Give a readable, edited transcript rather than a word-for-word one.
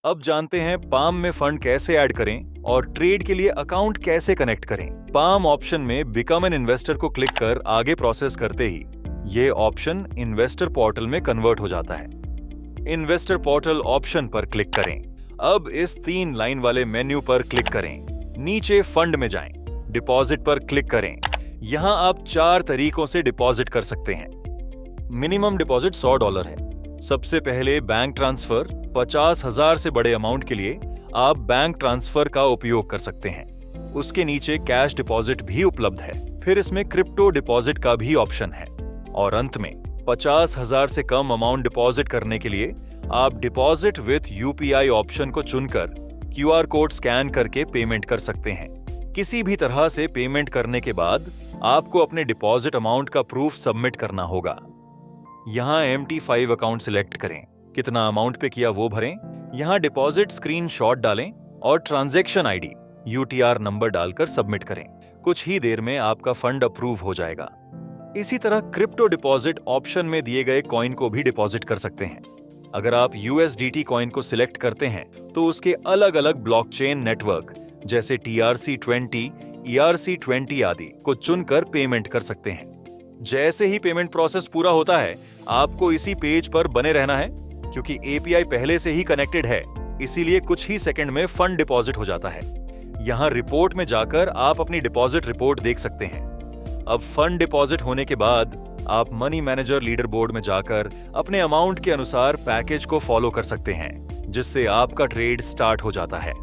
अब जानते हैं पाम में फंड कैसे ऐड करें और ट्रेड के लिए अकाउंट कैसे कनेक्ट करें। पाम ऑप्शन में बिकम एन इन्वेस्टर को क्लिक कर आगे प्रोसेस करते ही ये ऑप्शन इन्वेस्टर पोर्टल में कन्वर्ट हो जाता है। इन्वेस्टर पोर्टल ऑप्शन पर क्लिक करें। अब इस 3 लाइन वाले मेन्यू पर क्लिक करें। नीचे फंड में जाएं, डिपॉजिट पर क्लिक करें। यहां आप 4 तरीकों से डिपॉजिट कर सकते हैं। मिनिमम डिपॉजिट $100 है। सबसे पहले बैंक ट्रांसफर 50,000 से बड़े अमाउंट के लिए आप बैंक ट्रांसफर का उपयोग कर सकते हैं। उसके नीचे कैश डिपॉजिट भी उपलब्ध है। फिर इसमें क्रिप्टो डिपॉजिट का भी ऑप्शन है और अंत में 50,000 से कम अमाउंट डिपॉजिट करने के लिए आप डिपॉजिट विथ यूपीआई ऑप्शन को चुनकर क्यूआर कोड स्कैन करके पेमेंट कर सकते हैं। किसी भी तरह से पेमेंट करने के बाद आपको अपने डिपॉजिट अमाउंट का प्रूफ सबमिट करना होगा। यहाँ MT5 अकाउंट सिलेक्ट करें, कितना अमाउंट पे किया वो भरें, यहाँ डिपॉजिट स्क्रीनशॉट डालें और ट्रांजैक्शन आईडी UTR नंबर डालकर सबमिट करें। कुछ ही देर में आपका फंड अप्रूव हो जाएगा। इसी तरह क्रिप्टो डिपॉजिट ऑप्शन में दिए गए कॉइन को भी डिपॉजिट कर सकते हैं। अगर आप USDT कॉइन को सिलेक्ट करते हैं तो उसके अलग अलग ब्लॉकचेन नेटवर्क जैसे TRC20, ERC20 आदि को चुनकर पेमेंट कर सकते हैं। जैसे ही पेमेंट प्रोसेस पूरा होता है, आपको इसी पेज पर बने रहना है क्योंकि API पहले से ही कनेक्टेड है, इसीलिए कुछ ही सेकंड में फंड डिपॉजिट हो जाता है। यहाँ रिपोर्ट में जाकर आप अपनी डिपॉजिट रिपोर्ट देख सकते हैं। अब फंड डिपॉजिट होने के बाद आप मनी मैनेजर लीडर बोर्ड में जाकर अपने अमाउंट के अनुसार पैकेज को फॉलो कर सकते हैं, जिससे आपका ट्रेड स्टार्ट हो जाता है।